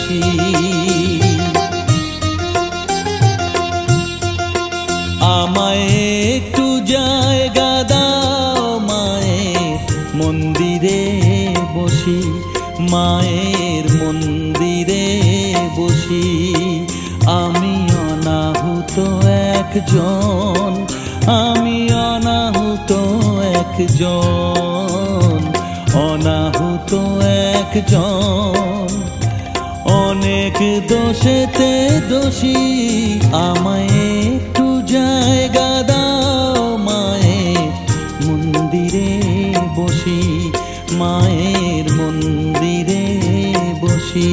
বসি। আমায় একটু জায়গা দাও মায়ের মন্দিরে বসি, মায়ের মন্দিরে বসি। আমি অনাহুত একজন, আমি অনাহুত একজন, অনাহুত একজন। অনেক দোষেতে দোষী, আমায় একটু জায়গা দাও মায়ের মন্দিরে বসি, মায়ের মন্দিরে বসি।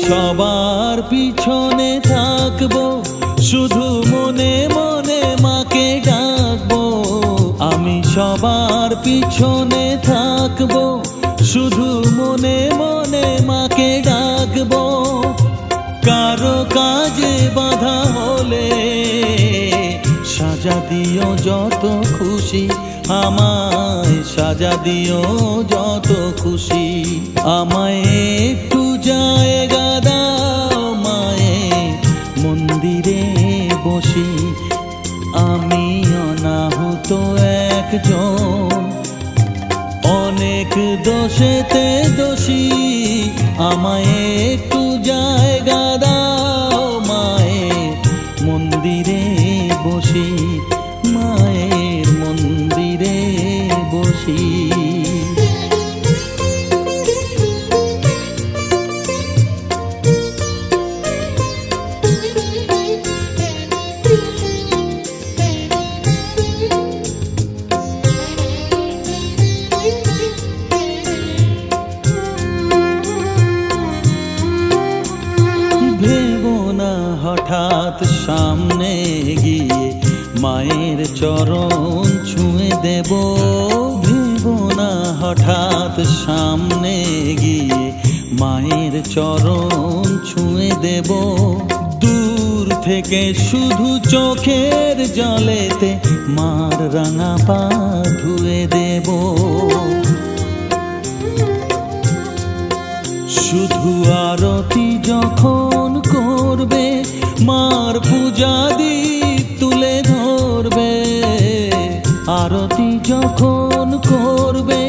সবার পিছনে থাকবো, শুধু মনে মনে মাকে ডাকবো। আমি সবার পিছনে থাকবো, শুধু মনে মনে মাকে ডাকবো। কারো কাজে বাধা হলে সাজা দিও যত খুশি, আমায় সাজা দিও যত খুশি। আমায় একটু জায়গা দাও মায়ের মন্দিরে বসি, আমি অনাহুত একজন। অনেক দোষেতে দোষী, আমায় একটু জায়গা দাও মায়ের মন্দিরে বসি, মায়ের মন্দিরে বসি। ভেবো না হঠাৎ সামনে গিয়ে মায়ের চরণ ছুঁয়ে দেব, ভেবো না হঠাৎ সামনে গিয়ে মায়ের চরণ ছুঁয়ে দেব। দূর থেকে শুধু চোখের জলেতে মার রাঙা পা ধুয়ে দেব। শুধু আরতি যখন করবে, মার পূজা দীপ তুলে ধরবে। আরতি যখন করবে,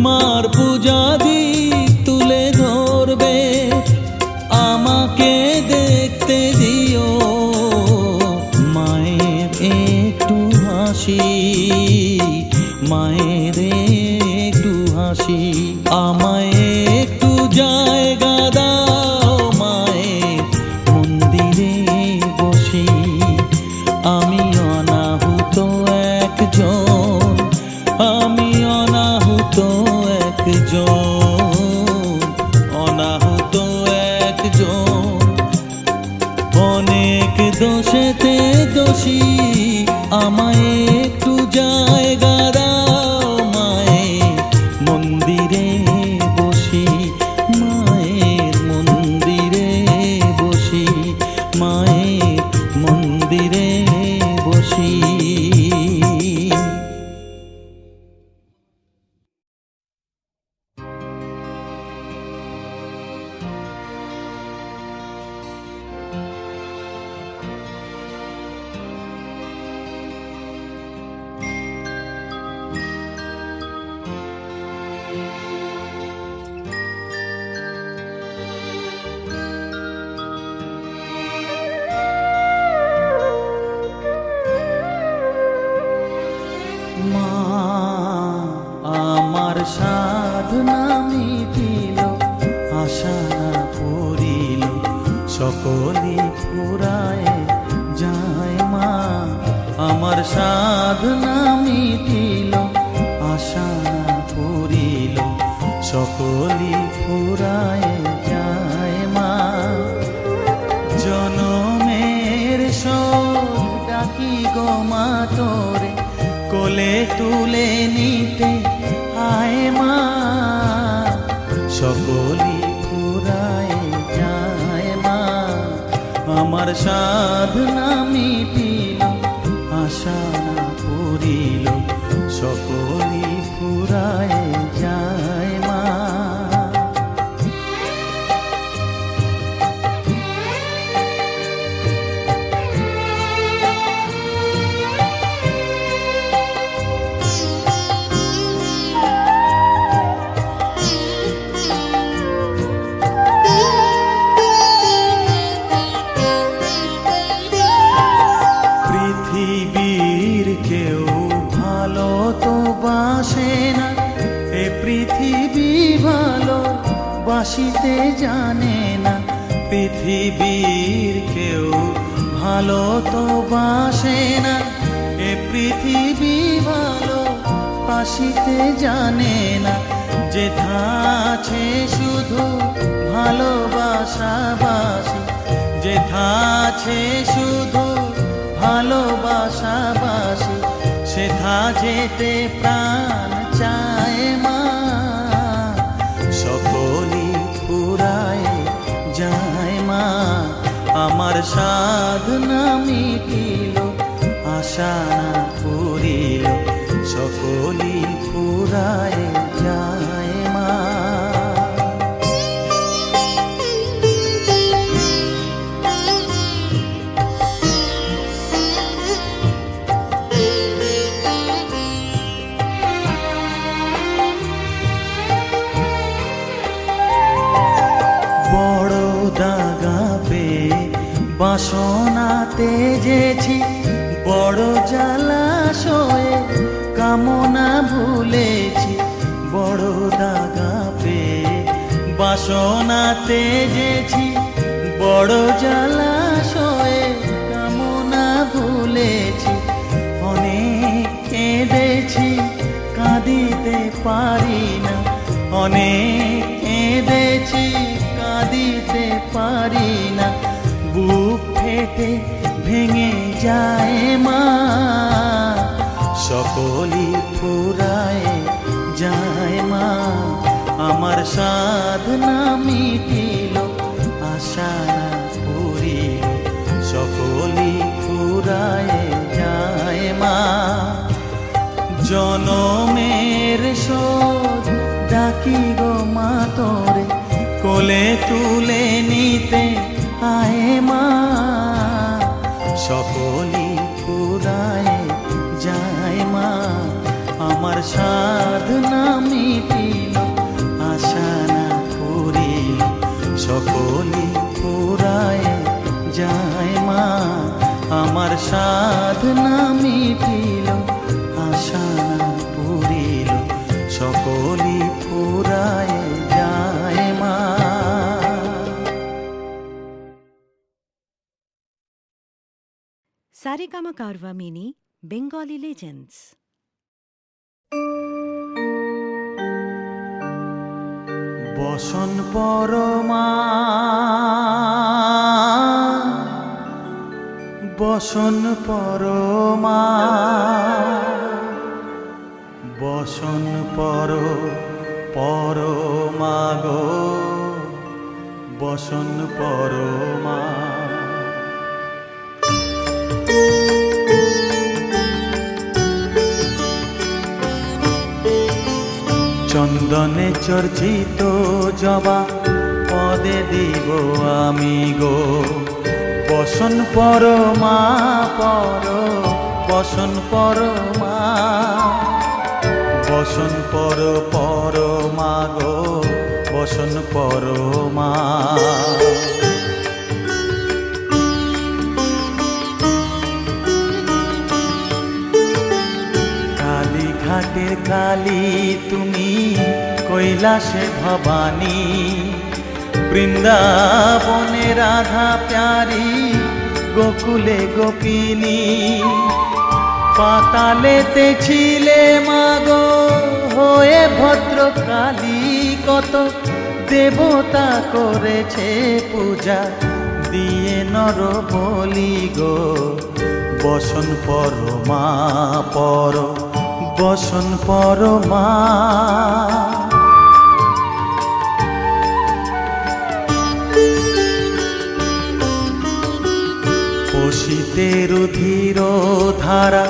মার পূজা দীপ তুলে ধরবে। আমাকে দেখতে দিও মায়ের একটু হাসি, মায়ের একটু হাসি। আমায় একটু জায়গা দাও মায়ের মন্দিরে বসি, আমি অনাহুত একজন, আমি অনাহুত একজন, অনাহুত একজন। অনেক দোষেতে দোষী, আমায় একটু জায়গা দাও মায়ের মন্দিরে বসি, মায়ের মন্দিরে বসি, মায়ের মন্দিরে বসি। সাধনা মিটিল, আশা না পড়িল, সকলে ফুরায় যায় মা, আমার সাধনা মিটিল, আশা না পুরিল, সকলি ফুরায় যায় মা। জনমের শোক ডাকি গো মা তোরে, কোলে তুলে নিতে আয় মা, সকলি ফুরায় যায় মা, আমার সাধনা মিটিল, আশা না পুরিল, সকলি ফুরায় যায় মা। পৃথিবীর কেউ ভালো তো বাসে না, এ পৃথিবী ভালো বাসিতে জানে না। পৃথিবীর কেউ ভালো তো বাসে না, এ পৃথিবী ভালো বাসিতে জানে না। যেথা আছে শুধু ভালোবাসাবাসি, যেথা আছে শুধু ভালোবাসাবাসি, সেথা যেতে প্রাণ চায় মা, সকলি ফুরায় যায় মা, আমার সাধনা মিটিল, আশা না পুরিল, সকলি ফুরায় যায় মা। বাসনাতে যেছি বড় জলাশয়ে, কামনা ভুলেছি বড় দাগা পেয়ে। বাসনাতে যেছি বড় জলাশয়ে, কামনা ভুলেছি, অনেক কেঁদেছি কাঁদিতে পারি না, অনেক কেঁদেছি কাঁদিতে পারি না। বুক ফেটে ভেঙে যায় মা, সকলি ফুরায় যায় মা, আমার সাধনা মিটিল, আশা না পুরিল, সকলি ফুরায় যায় মা। জনমের শোধ ডাকি গো মা তোরে, কোলে তুলে নিতে আয় মা, সকলি ফুরায় যায় মা, আমার সাধনা মিটিল, আশা না পুরিল, সকলি ফুরায় যায় মা, আমার সাধনা মিটিল, আশা না পুরিল, সকলি ফুরায় যায় মা। Saregama Carvaan mini Bengali legends. বসন পরমা, বসন পরমা, বসন পরমা গো, বসন পরমা। চন্দনে চর্চিত জবা পদে দিব আমি গো, বসন পরমা বসন পরমা, বসন পরমা গো, বসন পরমা। কালীঘাটের কালী তুমি, কৈলাসে ভবানী, বৃন্দাবনে রাধা প্যারি, গোকুলে গোপিনী পাতালেতে ছিলে মাগো হয়ে ভদ্রকালী কত দেবতা করেছে পূজা দিয়ে নর বলি গো বসন পরমা পর বসন পরমা পশিতে রুধির ধারা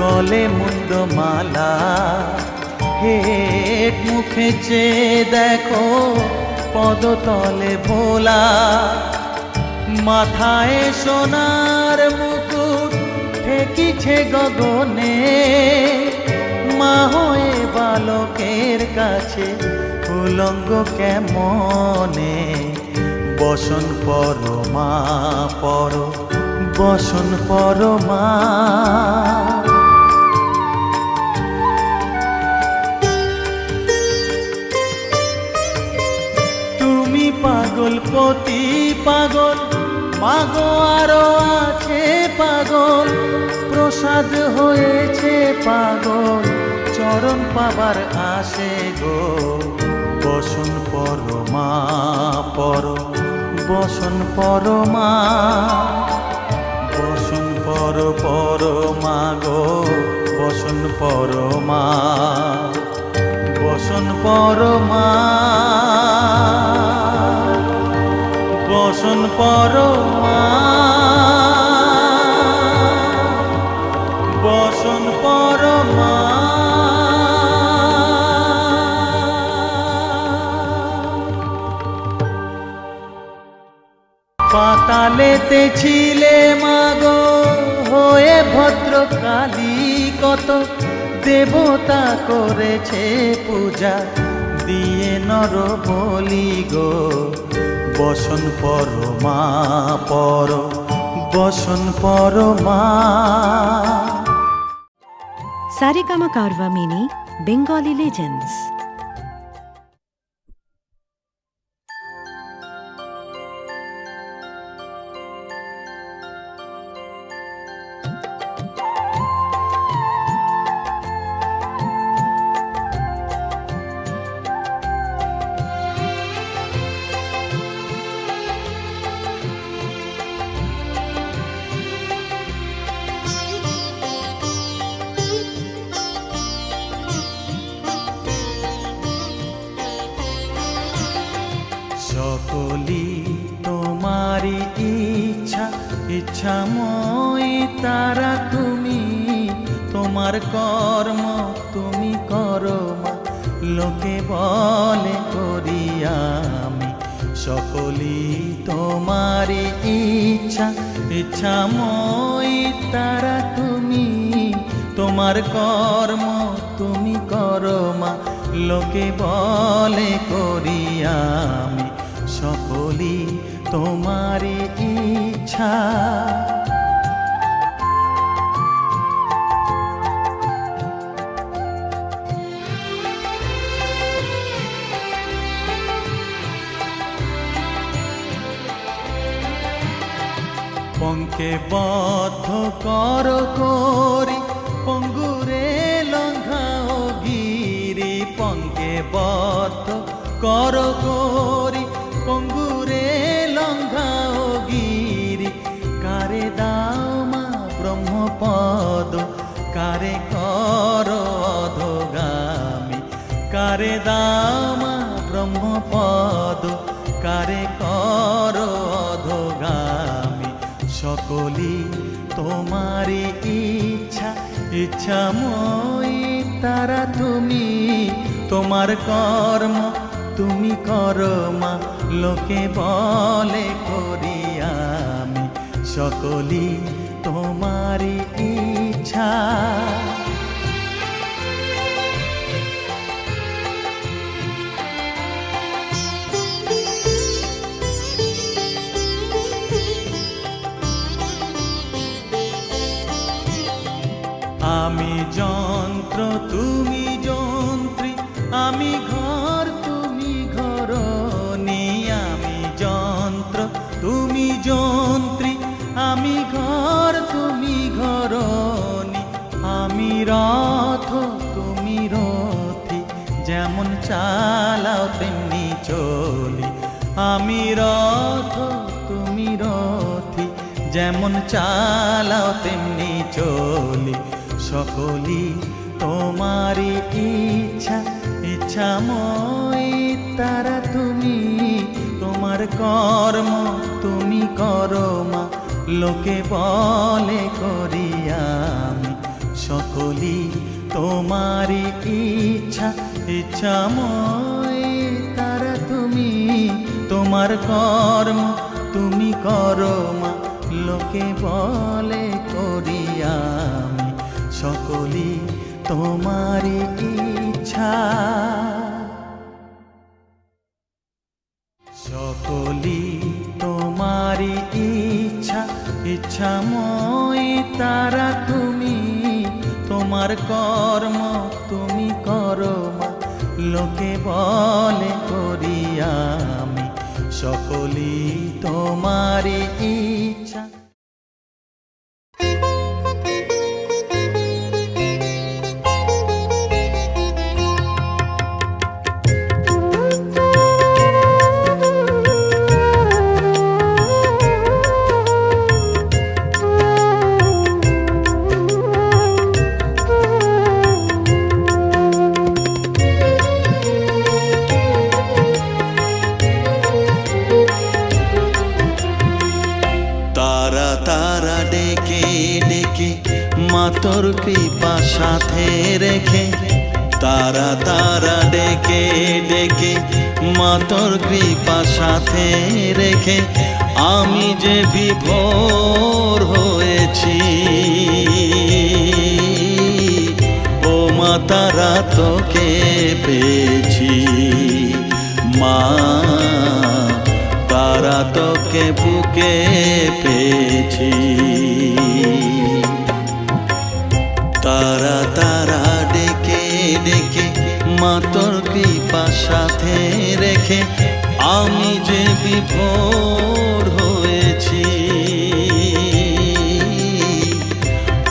গলে মুন্ড মালা হেট মুখে চেয়ে দেখো পদতলে ভোলা মাথায় সোনার মুকুট ঠেকিছে গগনে মা হয়ে বালকের কাছে উলঙ্গ কেমনে বসন পরমা পর বসন পরমা তুমি পাগল পতি পাগল মাগো আরো আছে পাগল প্রসাদ হয়েছে পাগল চরণ পাবার আসে গো বসন পরমা পর বসন পরমা বসন পর পরমা গো বসন পরমা বসন পরমা বসন পরমা বসন পরমা পাতালেতে ছিলে মাগো হয়ে ভদ্রকালী কত দেবতা করেছে পূজা দিয়ে নর বলি গো বসন পরমা পর বসন পরমা Saregama Carvaan mini Bengali legends. সকলি তোমারি ইচ্ছা ইচ্ছাময়ী তারা তুমি তোমার কর্ম তুমি করো মা লোকে বলে করি আমি সকলি তোমারি ইচ্ছা ইচ্ছাময়ী তারা তুমি তোমার কর্ম তুমি করো মা লোকে বলে করি আমি সকলি তোমারি ইচ্ছা পঙ্কে বদ্ধ কর করি পঙ্গুরে লঙ্ঘাও গিরি পঙ্কে বদ্ধ কর করি পঙ্গুরে লঙ্ঘাও গিরি কারে দাও মা ব্রহ্মপদ কারে কর অধগামী কারে দাও মা ব্রহ্মপদ কারে কর অধগামী সকলি তোমারি ইচ্ছা ইচ্ছাময়ী তারা তুমি তোমার কর্ম তুমি করো মা লোকে বলে করি আমি সকলি তোমারি ইচ্ছা আমি যন্ত্র তুমি যন্ত্রী আমি ঘর তুমি ঘরণী আমি যন্ত্র তুমি যন্ত্রী আমি ধরণী, আমি রথ তুমি রথী, যেমন চালাও তেমনি চলি। আমি রথ তুমি রথী, যেমন চালাও তেমনি চলি। সকলই তোমারই ইচ্ছা, ইচ্ছাময় তারা তুমি। তোমার কর্ম তুমি করো মা, লোকে বলে করি আমি। সকলই তোমারই ইচ্ছা, ইচ্ছাময় তারা তুমি। তোমার কর্ম তুমি করো মা, লোকে বলে করি আমি। সকলই তোমারই ইচ্ছা, সকলই তোমারই ইচ্ছা, ইচ্ছাময় তারা তুমি। তোমার কর্ম তুমি করো মা, লোকে বলে করি আমি। সকলই তোমারই ইচ্ছা। তোর কৃপা সাথে রেখে, তারা তারা ডেকে ডেকে মা তোর কৃপা সাথে রেখে, আমি যে বিভোর হয়েছি। ও মা তারা তোকে পেয়েছি, মা তারা তোকে বুকে পেয়েছি। তারা তারা ডেকে ডেকে মা তোর কৃপা সাথে রেখে, আমি যে বিভোর হয়েছি।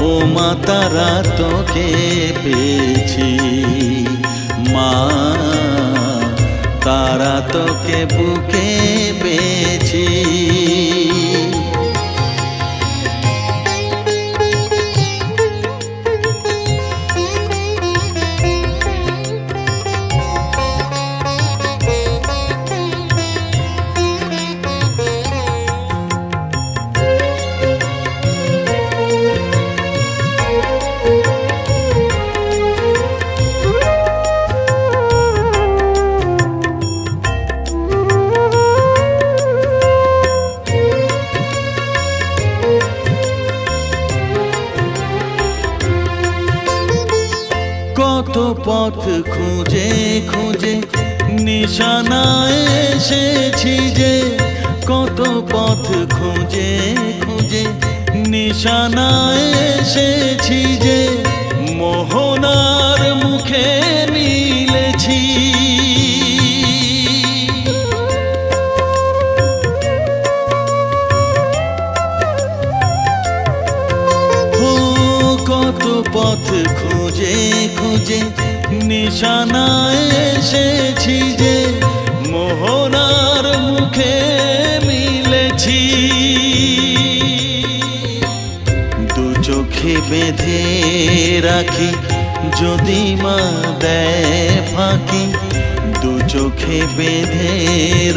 ও মা তারা তোকে পেয়েছি, মা তারা তোকে বুকে পেয়েছি। কত পথ খুঁজে খুঁজে নিশানায় এসেছি যে, কত পথ খুঁজে খুঁজে নিশানায় এসেছি যে, মোহনার মুখে মিলেছি। কত পথ খুঁজে খুঁজে নিশানায় এসেছি যে, মোহনার মুখে মিলেছি। দু চোখে বেঁধে রাখি যদি মা দেয় ফাঁকি, দু চোখে বেঁধে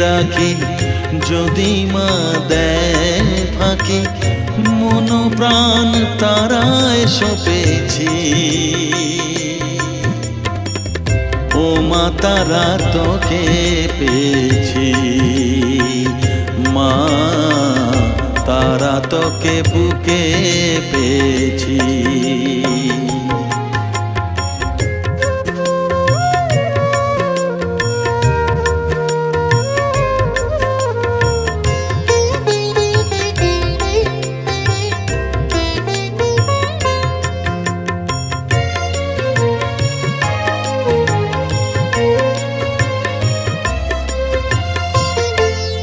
রাখি যদি মা দেয় ফাঁকি, মন প্রাণ তারায় সপেছি। ও মা তারা তোকে পেয়েছি, মা তারা তোকে বুকে পেয়েছি।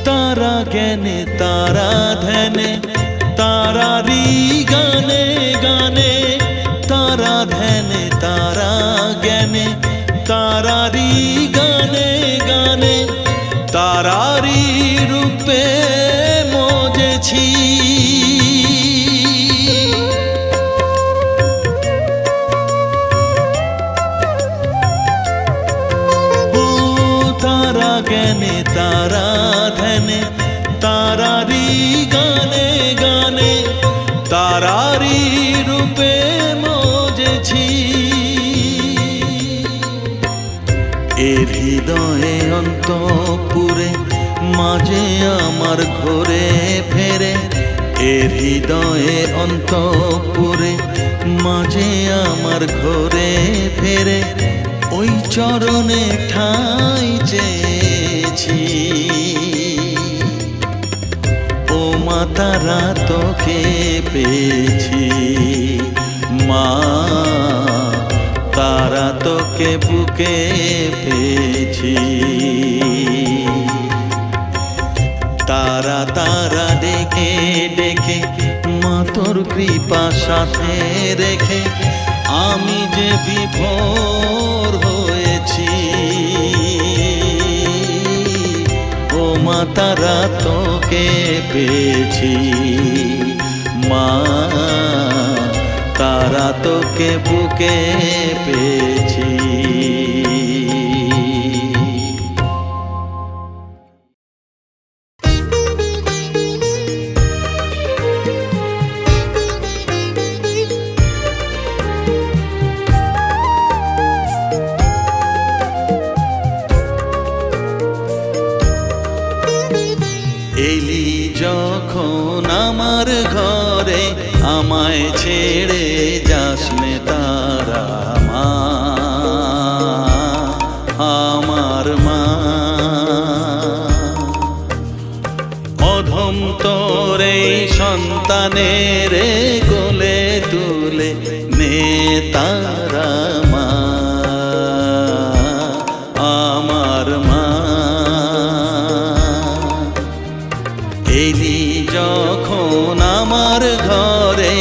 তারা জ্ঞানে তারা ধ্যানে তারারি গানে গানে তারি রূপে মজেছি এর হৃদয়ে অন্তঃপুরে মাঝে আমার ঘরে ফেরে এর হৃদয়ে অন্তঃপুরে মাঝে আমার ঘরে ফেরে ওই চরণে ঠাঁই চেয়েছি ও মা তারা তোকে পেয়েছি মা তারা তোকে বুকে পেয়েছি তারা তারা ডেকে ডেকে মা তোর কৃপা সাথে রেখে আমি যে বিভোর হয়েছি ও মা তারা তোকে পেয়েছি মা তারা তোকে বুকে পেয়েছি এলি যখন আমার ঘরে আমায় ছেড়ে যাস নে তারা মা আমার মা অধম তোর এই সন্তানের কোলে তুলে নে তারা মা আমার মা এলি যখন আমার ঘরে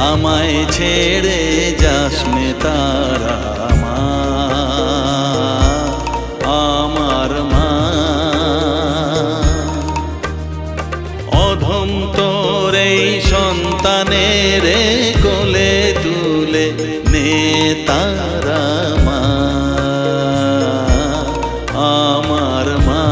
আমায় ছেড়ে যাস নে তারা মা আমার মা অধম তোর এই সন্তানের কোলে তুলে নে তারা মা আমার মা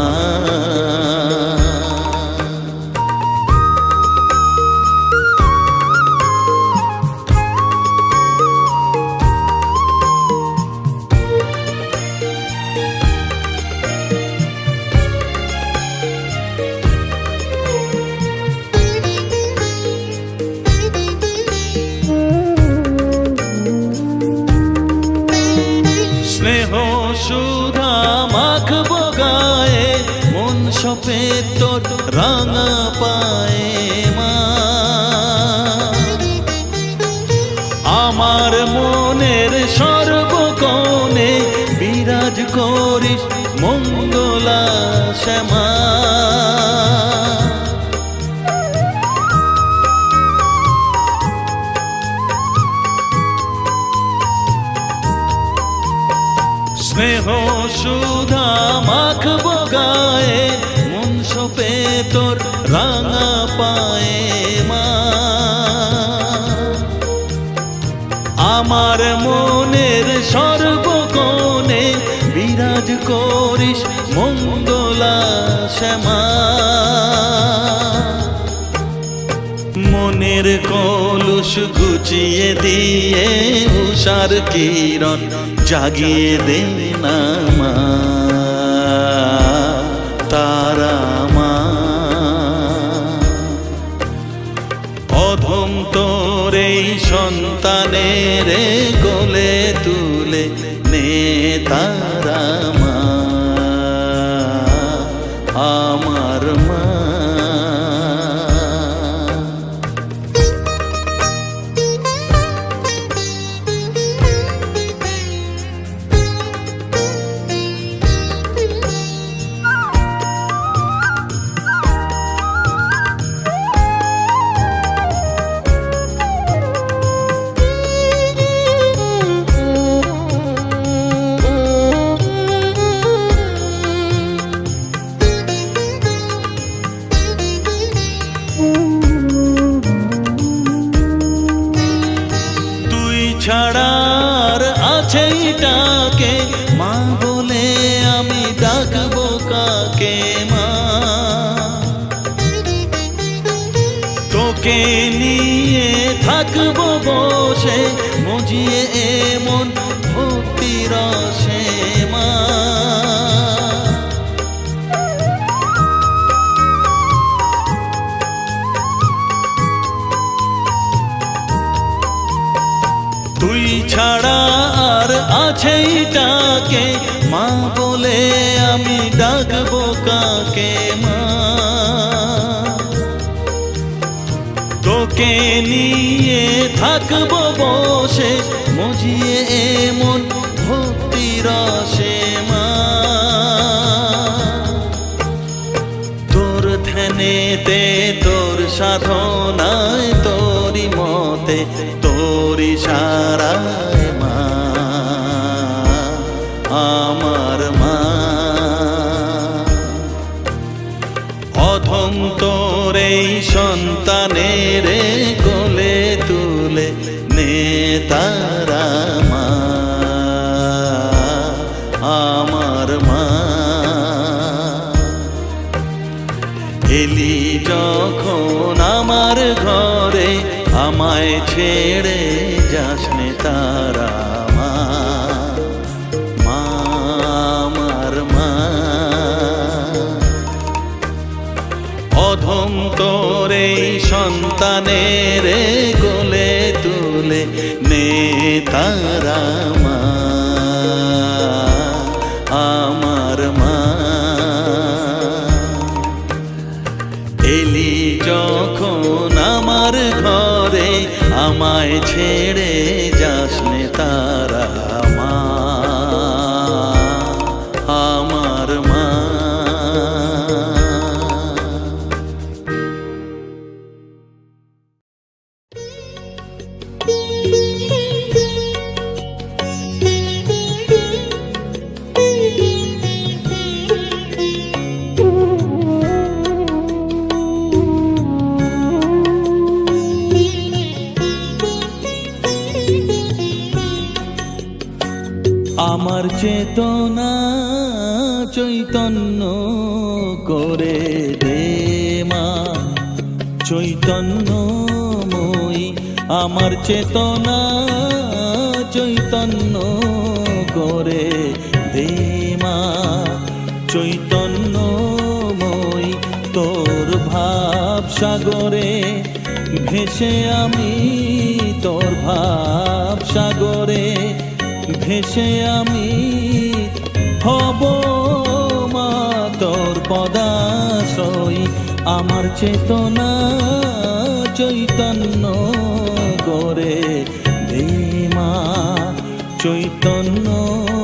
স্নেহ সুধা মাখবো গায়ে মন সপে তোর রাঙা পায়ে মা আমার মনের সর্বকোণে বিরাজ করিস মঙ্গলা শ্যামা স্নেহ সুধা মাখবো গায়ে মন সপে তোর রাঙা পায়ে মা আমার মনের সর্বকোণে বিরাজ করিস মঙ্গলা শ্যামা মনের কলুষ ঘুচিয়ে দিয়ে উষার কিরণ জাগিয়ে দে না মা তারা মা অধম তোর এই সন্তানের কোলে তুলে নে তারা মা আমার মা ছাড়ার আছেই ডাকে মা বলে আমি ডাকবো কাকে মা তোকে নিয়ে থাকবো ছাড়া আর আছেই টাকে মা বলে আমি ডাকবো কাকে মা তোকে নিয়ে থাকবো বসে মজিয়ে এমন ভক্তি রসে মা তোর ধ্যানেতে তোর সাধনায় তোরি মতে তোরি সারায় মা আমার মা অধম তোর এই সন্তানের কোলে তুলে নে তারা মা আমার মা এলি যখন আমার ঘরে আমায় ছেড়ে যাস নে তারা মা মা আমার মা অধম তোর এই সন্তানের কোলে তুলে নে তারা মা আমার মা এলি যখন আমার ঘরে আমায় ছেড়ে যাস নে তারা মা আমার মা আমার চেতনা চৈতন্য করে দে মা চৈতন্যময়ী আমার চেতনা চৈতন্য করে দে মা চৈতন্যময়ী তোর ভাব সাগরে ভেসে আমি তোর ভাব সাগরে ভেসে আমি হব মা তোর পদাশ্রয় আমার চেতনা চৈতন্য করে দে মা চৈতন্যময়ী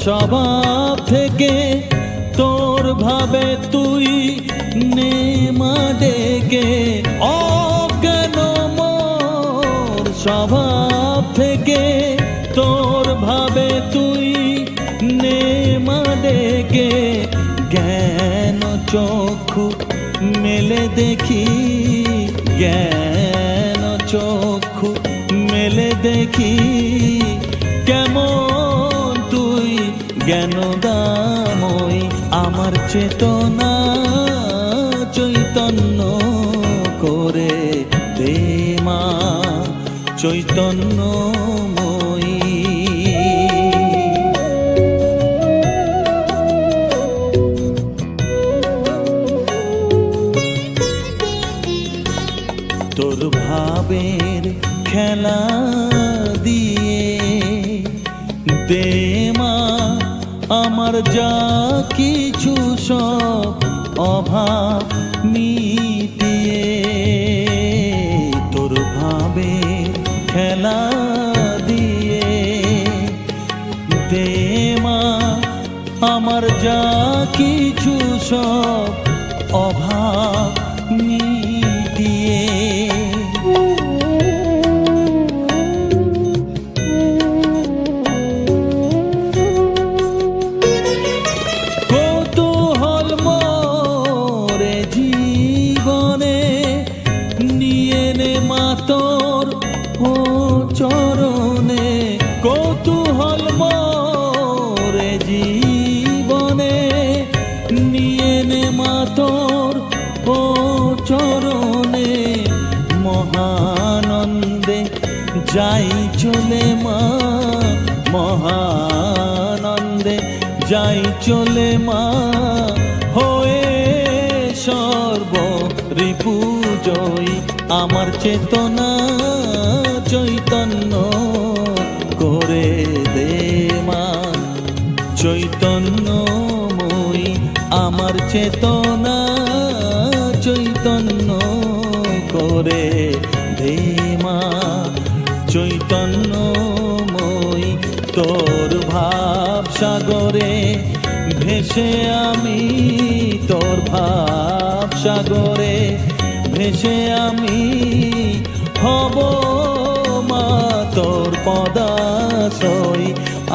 স্বভাব থেকে তোর ভাবে তুই নে মা ডেকে অজ্ঞান মোর স্বভাব থেকে তোর ভাবে তুই নে মা ডেকে জ্ঞান চক্ষু মেলে দেখি জ্ঞান চক্ষু মেলে দেখি কেমন তুই জ্ঞানদাময়ী আমার চেতনা চৈতন্য করে দে মা চৈতন্যময়ী তোর ভাবের খেলা দিয়ে দে মা আমার যা কিছু সব অভাব মিটিয়ে তোর ভাবের খেলা দিয়ে দে মা আমার যা কিছু সব অভাব মিটিয়ে চরণে মহানন্দে যাই চলে মা, মহানন্দে যাই চলে মা, হয়ে সর্ব রিপু জয়ী। আমার চেতনা চৈতন্য করে দে মা, চৈতন্যময়ী আমার চেতনা চৈতন্য করে দে মা, চৈতন্যময়ী তোর ভাব সাগরে ভেসে আমি, তোর ভাব সাগরে ভেসে আমি হব মা তোর পদাশ্রয়।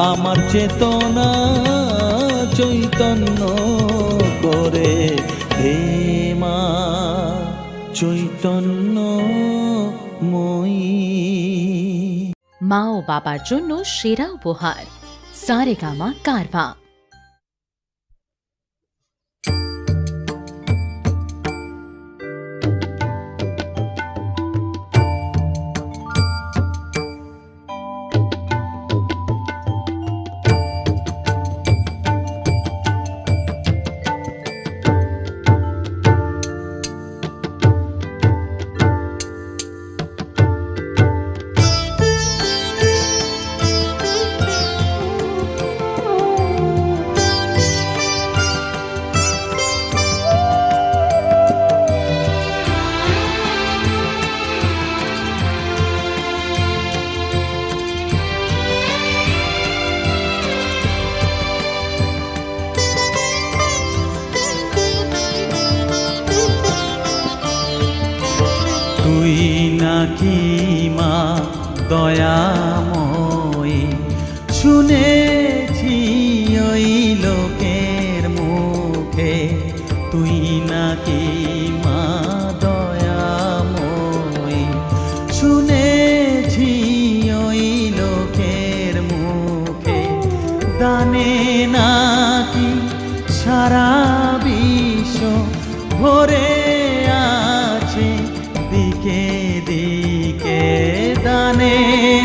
আমার চেতনা চৈতন্য করে দে মা, চৈতন্যময়ী। মা ও বাবার জন্য সেরা উপহার সারেগামা কারভা। তুই নাকি মা দয়াময়ী, শুনেছি ওই লোকের মুখে, তুই নাকি মা দয়াময়ী, শুনেছি ওই লোকের মুখে, দানে নাকি সারা বিশ্ব ভরে আছে দিকে দিকে, দানে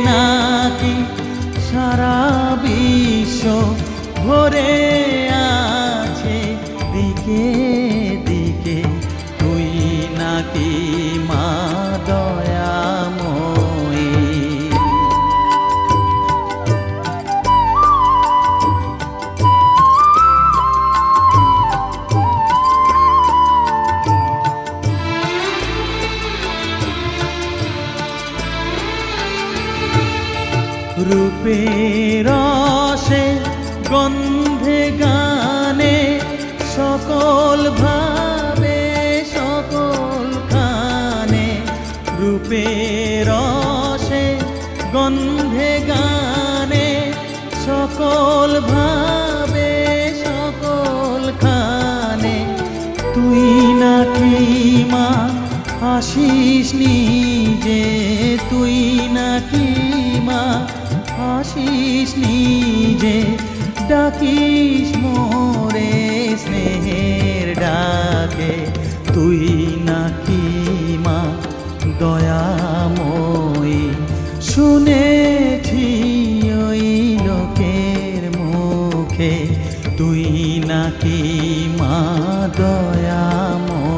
নাকি সারা বিশ্ব ভরে আছে দিকে দিকে, তুই নাকি মা দয়াময়ী। রূপের রসে গন্ধে গানে সকল ভাবে সকল খানে, রূপের রসে গন্ধে গানে সকল ভাবে সকল খানে, তুই নাকি মা আসিস নিজে, তুই নাকি মা আসিস নিজে, ডাকিস মোরে স্নেহের ডাকে, তুই নাকি মা দয়াময়ী, শুনেছি ওই লোকের মুখে, তুই নাকি মা দয়াময়ী।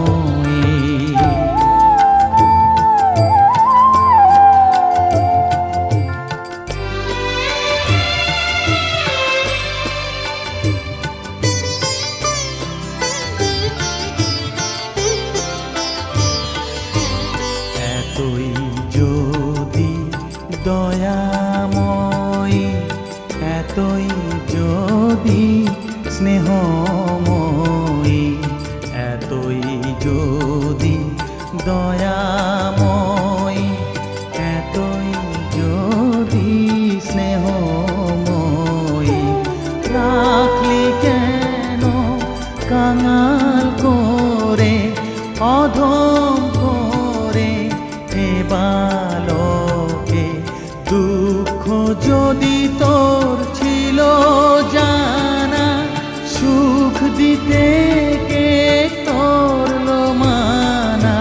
এতই যদি দয়াময়ী, এতই যদি স্নেহময়ী, এতই যদি দয়াময়ী, এতই যদি স্নেহময়ী, রাখলি কেন কাঙাল করে অধম করে এ বালকে, দুঃখ যদি তোর ছিল জানা, সুখ দিতে কে তোর মানা,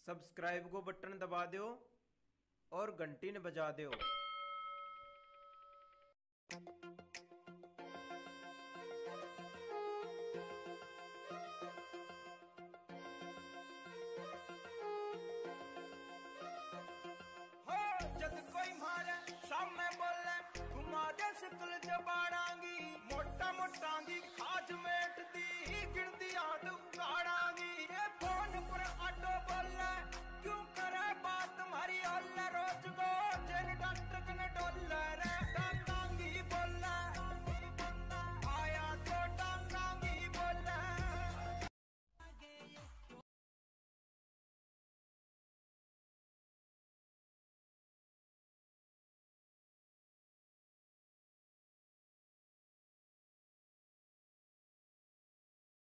सब्सक्राइब को बटन दबा दो और घंटी ने बजा दो। जद कोई मारे सामने बोले घुमा दे शकल जबाड़ांगी, मोटा मोटांगी खाज मेट दी गिनती हाथ उगाड़ा